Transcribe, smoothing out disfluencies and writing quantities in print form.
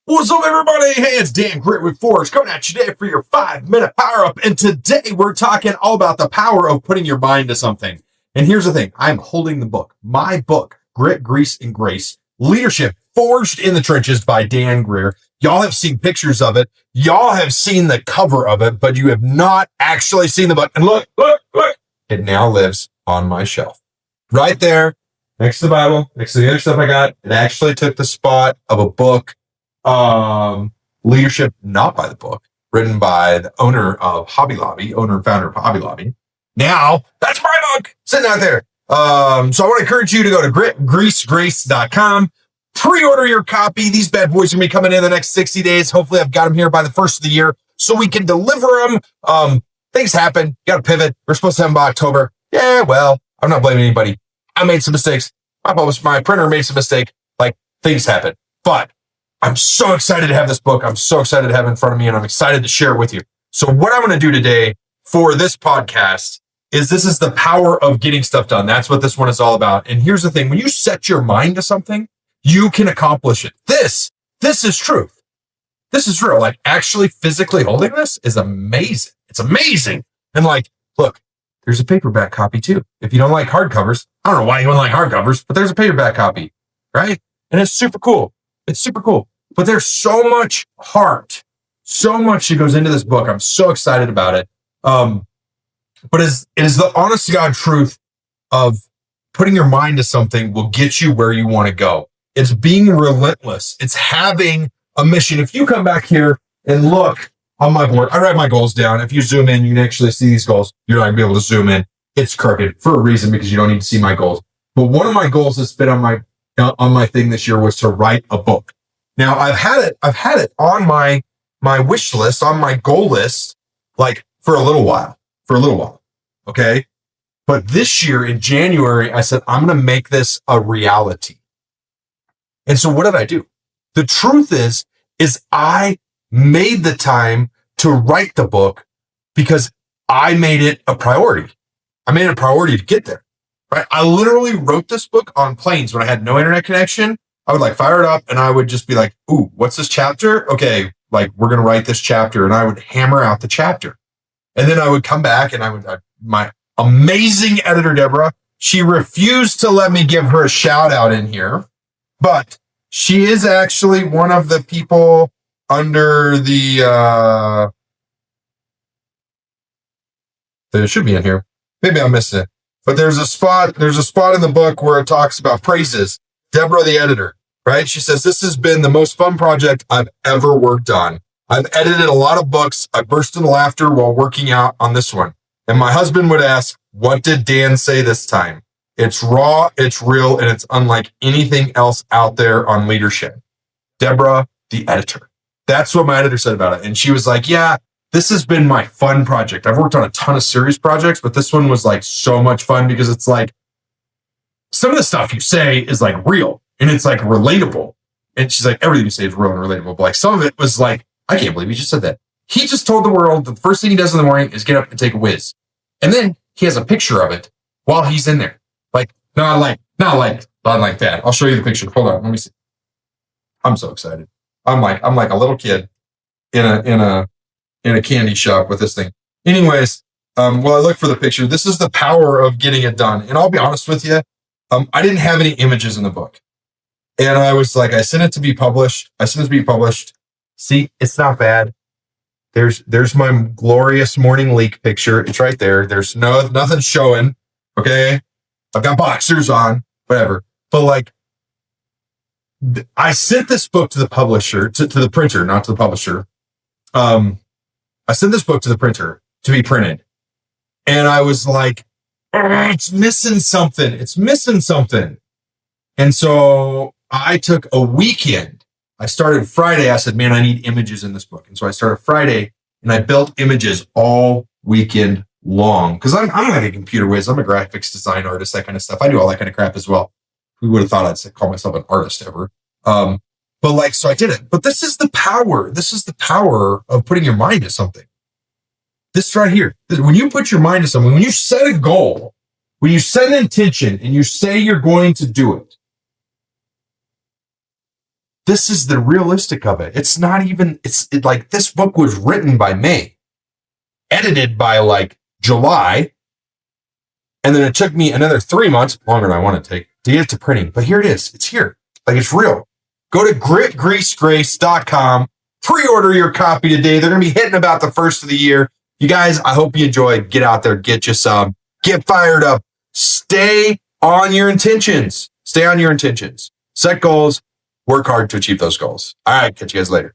What's up, everybody? Hey, it's Dan Grit with Forge coming at you today for your 5-minute power up. And today we're talking all about the power of putting your mind to something. And here's the thing. I'm holding the book, my book, Grit, Grease, and Grace, Leadership Forged in the Trenches by Dan Greer. Y'all have seen pictures of it. Y'all have seen the cover of it, but you have not actually seen the book. And look. It now lives on my shelf. Right there, next to the Bible, next to the other stuff I got. It actually took the spot of a book. Leadership Not by the Book, written by the owner of Hobby Lobby, owner and founder of Hobby Lobby. Now, that's my book sitting out there. So I want to encourage you to go to gritgreasegrace.com, pre-order your copy. These bad boys are going to be coming in the next 60 days. Hopefully I've got them here by the first of the year so we can deliver them. Things happen. Got to pivot. We're supposed to have them by October. Yeah, well, I'm not blaming anybody. I made some mistakes. My printer made some mistake. Like, things happen. But I'm so excited to have this book. I'm so excited to have it in front of me, and I'm excited to share it with you. So what I'm going to do today for this podcast is this is the power of getting stuff done. That's what this one is all about. And here's the thing. When you set your mind to something, you can accomplish it. This is truth. This is real. Like, actually physically holding this is amazing. It's amazing. And like, look, there's a paperback copy too. If you don't like hardcovers, I don't know why you wouldn't like hardcovers, but there's a paperback copy, right? And it's super cool. It's super cool. But there's so much heart, so much that goes into this book. I'm so excited about it. But it is the honest to God truth of putting your mind to something will get you where you want to go. It's being relentless. It's having a mission. If you come back here and look on my board, I write my goals down. If you zoom in, you can actually see these goals. You're not going to be able to zoom in. It's crooked for a reason because you don't need to see my goals. But one of my goals that's been on my thing this year was to write a book. Now I've had it on my wish list, on my goal list, like for a little while. Okay. But this year in January, I said, I'm going to make this a reality. And so what did I do? The truth is I made the time to write the book because I made it a priority. I made it a priority to get there, right? I literally wrote this book on planes when I had no internet connection. I would like fire it up and I would just be like, ooh, what's this chapter? Okay, like we're going to write this chapter. And I would hammer out the chapter. And then I would come back and my amazing editor, Deborah, she refused to let me give her a shout out in here, but she is actually one of the people under the, it should be in here. Maybe I missed it, but there's a spot in the book where it talks about praises. Deborah, the editor, right? She says, this has been the most fun project I've ever worked on. I've edited a lot of books. I burst into laughter while working out on this one. And my husband would ask, what did Dan say this time? It's raw, it's real, and it's unlike anything else out there on leadership. Deborah, the editor. That's what my editor said about it. And she was like, yeah, this has been my fun project. I've worked on a ton of serious projects, but this one was like so much fun because it's like, some of the stuff you say is like real and it's like relatable. And she's like, everything you say is real and relatable. But like some of it was like, I can't believe he just said that. He just told the world the first thing he does in the morning is get up and take a whiz. And then he has a picture of it while he's in there. Like, not like that. I'll show you the picture. Hold on. Let me see. I'm so excited. I'm like a little kid in a candy shop with this thing. Anyways, while I look for the picture, this is the power of getting it done. And I'll be honest with you. I didn't have any images in the book. And I was like, I sent it to be published. See, it's not bad. There's my glorious morning leak picture. It's right there. There's nothing showing. Okay. I've got boxers on, whatever. But like, I sent this book to the publisher, to the printer, not to the publisher. I sent this book to the printer to be printed. And I was like, it's missing something. And so I took a weekend. I started Friday. I said, man, I need images in this book. And so I started Friday and I built images all weekend long because I'm not a computer whiz. I'm a graphics design artist, that kind of stuff. I do all that kind of crap as well. Who would have thought I'd call myself an artist ever? But like, so I did it. But this is the power. This is the power of putting your mind to something. This right here, when you put your mind to something, when you set a goal, when you set an intention and you say you're going to do it, this is the realistic of it. It's not even, like this book was written by May, edited by like July. And then it took me another 3 months, longer than I want to take, to get it to printing. But here it is. It's here. Like it's real. Go to gritgreasegrace.com. Pre-order your copy today. They're going to be hitting about the first of the year. You guys, I hope you enjoyed. Get out there, get you some. Get fired up. Stay on your intentions. Stay on your intentions. Set goals. Work hard to achieve those goals. All right. Catch you guys later.